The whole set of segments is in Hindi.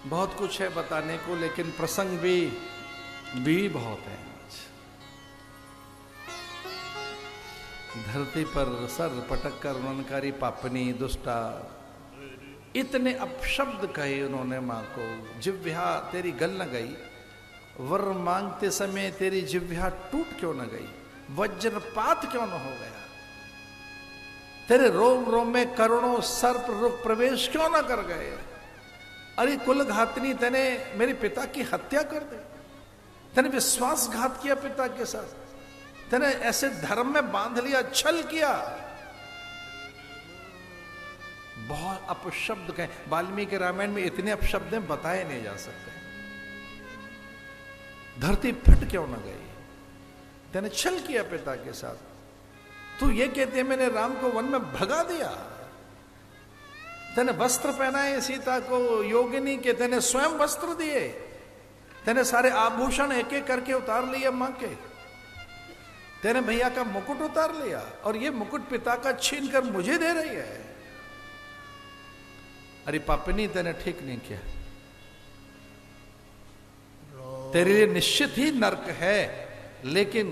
बहुत कुछ है बताने को, लेकिन प्रसंग भी बहुत है। धरती पर सर पटक कर उन्नकारी पापनी दुष्टा, इतने अपशब्द कहे उन्होंने मां को। जिह्वा तेरी गल न गई, वर मांगते समय तेरी जिह्वा टूट क्यों न गई, वज्रपात क्यों न हो गया, तेरे रोम रोम में करोड़ों सर्प रुक प्रवेश क्यों न कर गए। अरे कुलघातनी, तेने मेरे पिता की हत्या कर दी, तेने विश्वासघात किया पिता के साथ, तेने ऐसे धर्म में बांध लिया, छल किया। बहुत अपशब्द कहे। वाल्मीकि रामायण में इतने अपशब्द बताए नहीं जा सकते। धरती फट क्यों न गई, तेने छल किया पिता के साथ। तू ये कहते हैं मैंने राम को वन में भगा दिया, तेने वस्त्र पहनाए सीता को, योगिनी के तेने स्वयं वस्त्र दिए, तेने सारे आभूषण एक एक करके उतार लिए मां के, तेने भैया का मुकुट उतार लिया, और ये मुकुट पिता का छीन कर मुझे दे रही है। अरे पापनी, तेने ठीक नहीं किया, तेरे लिए निश्चित ही नरक है, लेकिन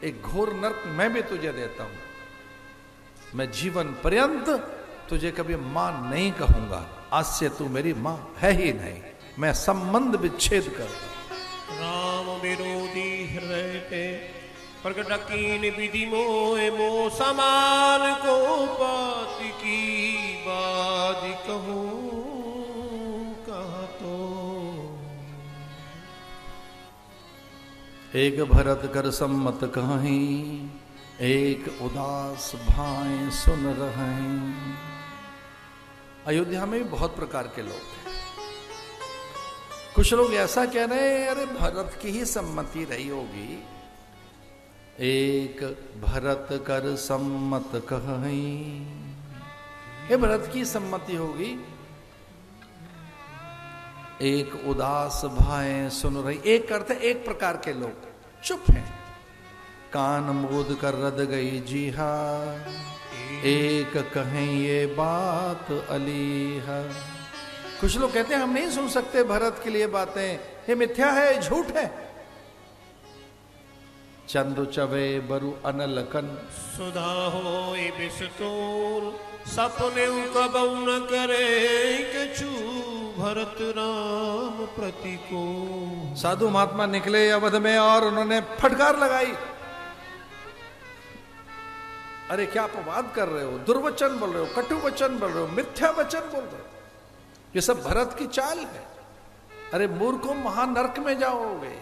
एक घोर नरक मैं भी तुझे देता हूं। मैं जीवन पर्यंत तुझे कभी मां नहीं कहूंगा, आज से तू मेरी मां है ही नहीं, मैं संबंध विच्छेद कर दूं। राम विरोधी हृदय के प्रगट कीन विधि मोह मोह समान को पाति की बात कहूं कहा तो। एक भरत कर सम्मत कहीं, एक उदास भाई सुन रहे। अयोध्या में भी बहुत प्रकार के लोग हैं। कुछ लोग ऐसा कह रहे हैं अरे भरत की ही सम्मति रही होगी। एक भरत कर सम्मत कहीं, ये भरत की सम्मति होगी। एक उदास भाई सुन रही, एक करते एक प्रकार के लोग चुप हैं। कान मूद कर रद गई जी हा, एक कहें ये बात अलीहा। कुछ लोग कहते हैं हम नहीं सुन सकते भरत के लिए बातें, ये मिथ्या है, झूठ है। चंदु चवे बरु अनलकन, सुधा हो बिस्तूर सपने कबऊ न करे कछु भरत राम प्रतिकूल। साधु महात्मा निकले अवध में और उन्होंने फटकार लगाई। अरे क्या अपवाद कर रहे हो, दुर्वचन बोल रहे हो, कटु वचन बोल रहे हो, मिथ्या वचन बोल रहे हो, ये सब भरत की चाल है। अरे मूर्खों, महानरक में जाओगे।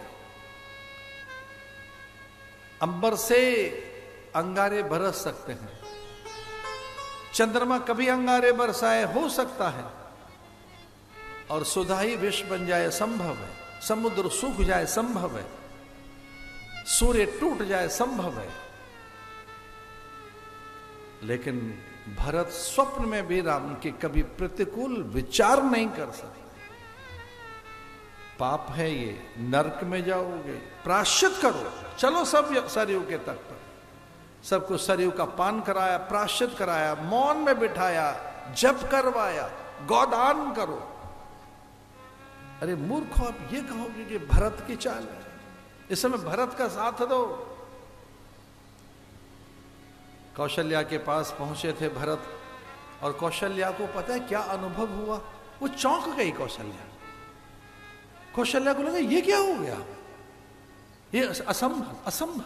अंबर से अंगारे बरस सकते हैं, चंद्रमा कभी अंगारे बरसाए हो सकता है, और सुधा ही विष बन जाए संभव है, समुद्र सूख जाए संभव है, सूर्य टूट जाए संभव है। लेकिन भरत स्वप्न में भी राम के कभी प्रतिकूल विचार नहीं कर सकते। पाप है ये, नरक में जाओगे, प्रायश्चित करो। चलो सब सरयू के तट पर, सबको सरयू का पान कराया, प्रायश्चित कराया, मौन में बिठाया, जप करवाया, गौदान करो। अरे मूर्खों, आप ये कहोगे कि भरत की चाल है। इस समय भरत का साथ दो। कौशल्या के पास पहुंचे थे भरत, और कौशल्या को पता है क्या अनुभव हुआ, वो चौंक गई। कौशल्या को लगा ये क्या हो गया, ये असंभव।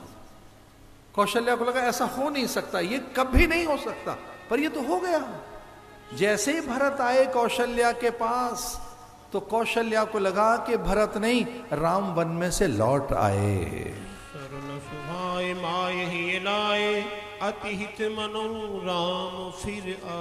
कौशल्या को लगा ऐसा हो नहीं सकता, ये कभी नहीं हो सकता, पर ये तो हो गया। जैसे ही भरत आए कौशल्या के पास, तो कौशल्या को लगा कि भरत नहीं, राम वन में से लौट आए। सरल सुभाए माय ही लाए, अति हित मनो राम फिर आ।